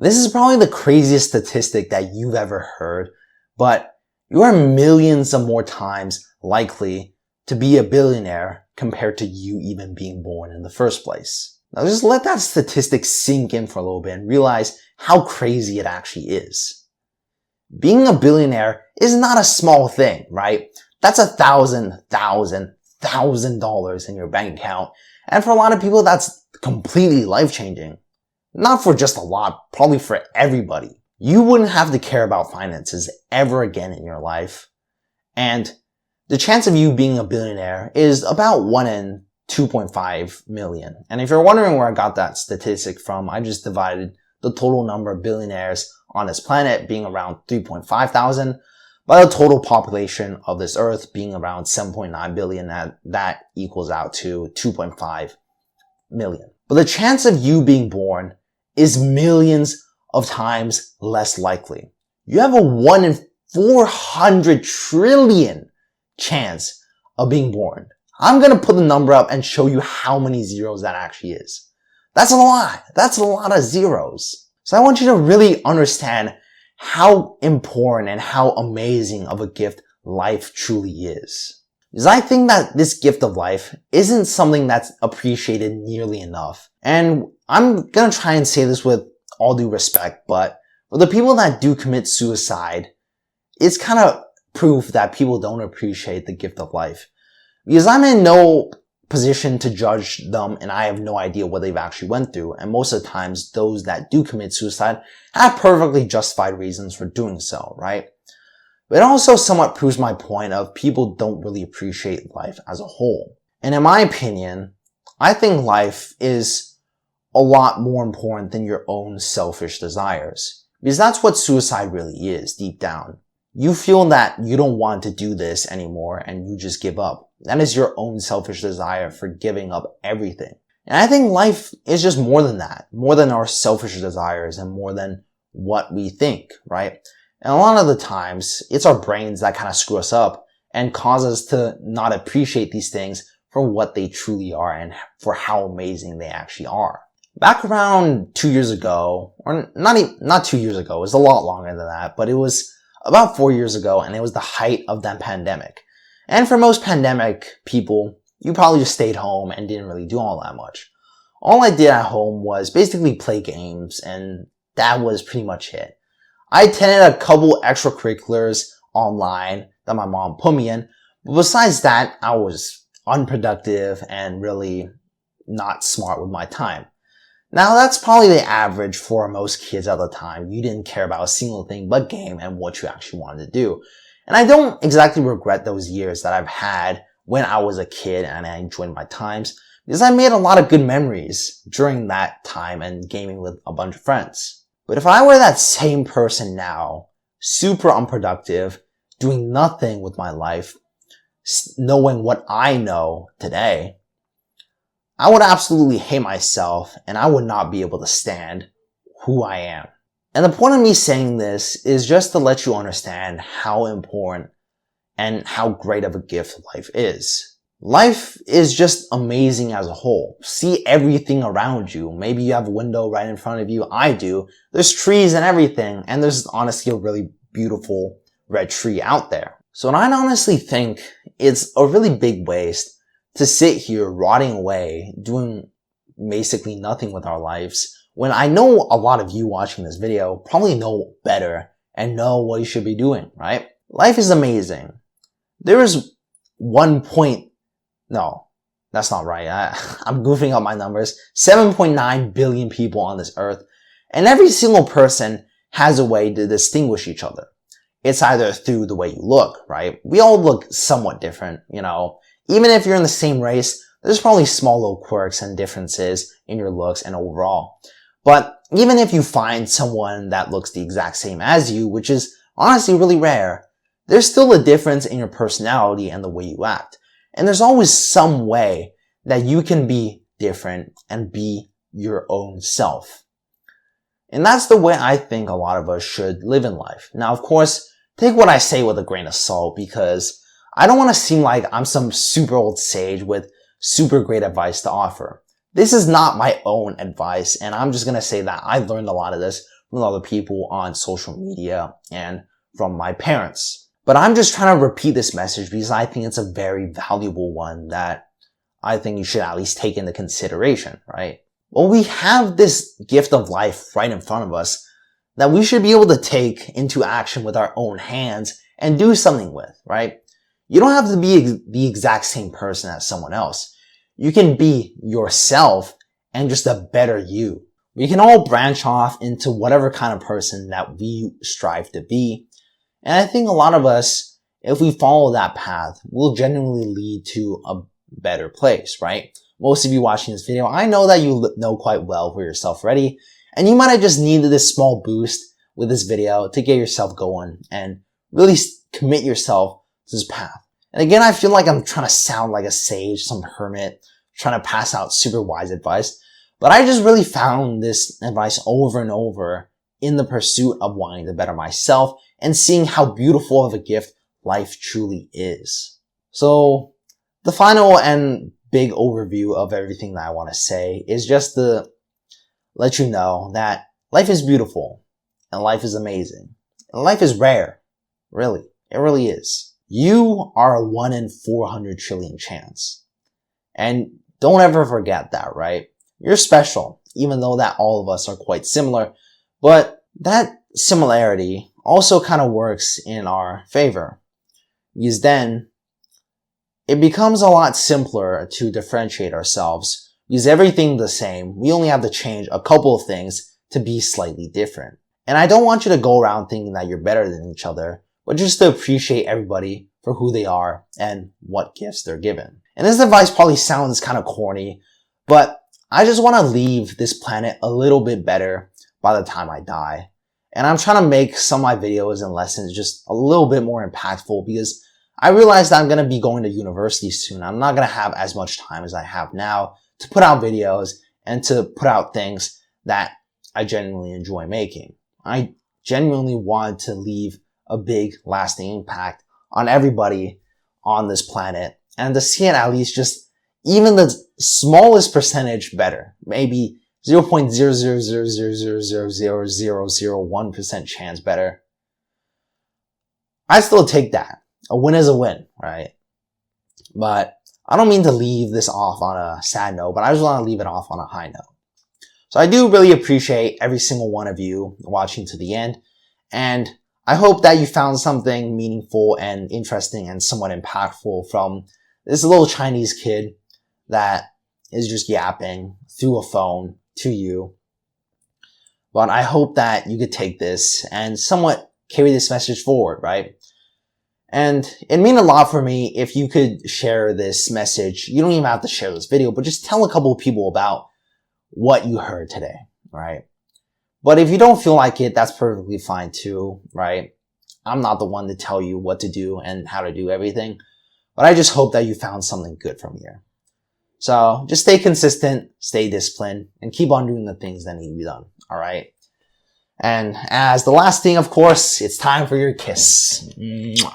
This is probably the craziest statistic that you've ever heard, but you are millions of more times likely to be a billionaire compared to you even being born in the first place. Now just let that statistic sink in for a little bit and realize how crazy it actually is. Being a billionaire is not a small thing, right? That's $1,000 in your bank account. And for a lot of people, that's completely life-changing. Not for just a lot, probably for everybody. You wouldn't have to care about finances ever again in your life. And the chance of you being a billionaire is about 1 in 2.5 million. And if you're wondering where I got that statistic from, I just divided the total number of billionaires on this planet being around 3.5 thousand by the total population of this earth being around 7.9 billion. That equals out to 2.5 million. But the chance of you being born is millions of times less likely. You have a 1 in 400 trillion chance of being born. I'm going to put the number up and show you how many zeros that actually is. That's a lot. That's a lot of zeros. So I want you to really understand how important and how amazing of a gift life truly is. Because I think that this gift of life isn't something that's appreciated nearly enough. And I'm going to try and say this with all due respect, but for the people that do commit suicide, it's kind of proof that people don't appreciate the gift of life. Because I'm in no position to judge them and I have no idea what they've actually went through. And most of the times, those that do commit suicide have perfectly justified reasons for doing so, right? But it also somewhat proves my point of people don't really appreciate life as a whole. And in my opinion, I think life is a lot more important than your own selfish desires. Because that's what suicide really is, deep down. You feel that you don't want to do this anymore and you just give up. That is your own selfish desire for giving up everything. And I think life is just more than that, more than our selfish desires and more than what we think, right? And a lot of the times, it's our brains that kind of screw us up and cause us to not appreciate these things for what they truly are and for how amazing they actually are. Back around 2 years ago, or not 2 years ago, it was a lot longer than that, but it was about 4 years ago and it was the height of that pandemic. And for most pandemic people, you probably just stayed home and didn't really do all that much. All I did at home was basically play games and that was pretty much it. I attended a couple extracurriculars online that my mom put me in, but besides that, I was unproductive and really not smart with my time. Now that's probably the average for most kids at the time. You didn't care about a single thing but game and what you actually wanted to do. And I don't exactly regret those years that I've had when I was a kid and I enjoyed my times because I made a lot of good memories during that time and gaming with a bunch of friends. But if I were that same person now, super unproductive, doing nothing with my life, knowing what I know today, I would absolutely hate myself and I would not be able to stand who I am. And the point of me saying this is just to let you understand how important and how great of a gift life is. Life is just amazing as a whole. See everything around you. Maybe you have a window right in front of you. I do. There's trees and everything. And there's honestly a really beautiful red tree out there. So I honestly think it's a really big waste to sit here rotting away, doing basically nothing with our lives, when I know a lot of you watching this video probably know better and know what you should be doing, right? Life is amazing. There is no, that's not right. I'm goofing up my numbers. 7.9 billion people on this earth, and every single person has a way to distinguish each other. It's either through the way you look, right? We all look somewhat different, you know. Even if you're in the same race, there's probably small little quirks and differences in your looks and overall. But even if you find someone that looks the exact same as you, which is honestly really rare, there's still a difference in your personality and the way you act. And there's always some way that you can be different and be your own self. And that's the way I think a lot of us should live in life. Now, of course, take what I say with a grain of salt because I don't want to seem like I'm some super old sage with super great advice to offer. This is not my own advice, and I'm just going to say that I learned a lot of this from other people on social media and from my parents. But I'm just trying to repeat this message because I think it's a very valuable one that I think you should at least take into consideration, right? Well, we have this gift of life right in front of us that we should be able to take into action with our own hands and do something with, right? You don't have to be the exact same person as someone else. You can be yourself and just a better you. We can all branch off into whatever kind of person that we strive to be. And I think a lot of us, if we follow that path, will genuinely lead to a better place, right? Most of you watching this video, I know that you know quite well for yourself already, and you might have just needed this small boost with this video to get yourself going and really commit yourself to this path. And again, I feel like I'm trying to sound like a sage, some hermit, trying to pass out super wise advice, but I just really found this advice over and over in the pursuit of wanting to better myself and seeing how beautiful of a gift life truly is. So the final and big overview of everything that I want to say is just to let you know that life is beautiful and life is amazing and life is rare. Really, it really is. You are a 1 in 400 trillion chance. And don't ever forget that, right? You're special, even though that all of us are quite similar, but that similarity also kind of works in our favor, because then it becomes a lot simpler to differentiate ourselves, because everything's the same. We only have to change a couple of things to be slightly different. And I don't want you to go around thinking that you're better than each other, but just to appreciate everybody for who they are and what gifts they're given. And this advice probably sounds kind of corny, but I just want to leave this planet a little bit better by the time I die. And I'm trying to make some of my videos and lessons just a little bit more impactful because I realize that I'm going to be going to university soon. I'm not going to have as much time as I have now to put out videos and to put out things that I genuinely enjoy making. I genuinely want to leave a big lasting impact on everybody on this planet and to see it at least just even the smallest percentage better, maybe 0.00000000001% chance better. I still take that. A win is a win, right? But I don't mean to leave this off on a sad note, but I just want to leave it off on a high note. So I do really appreciate every single one of you watching to the end. And I hope that you found something meaningful and interesting and somewhat impactful from this little Chinese kid that is just yapping through a phone to you. But I hope that you could take this and somewhat carry this message forward, right? And it'd mean a lot for me if you could share this message. You don't even have to share this video, but just tell a couple of people about what you heard today, right? But if you don't feel like it, that's perfectly fine too, right? I'm not the one to tell you what to do and how to do everything, but I just hope that you found something good from here. So just stay consistent, stay disciplined, and keep on doing the things that need to be done, all right? And as the last thing, of course, it's time for your kiss. Mwah.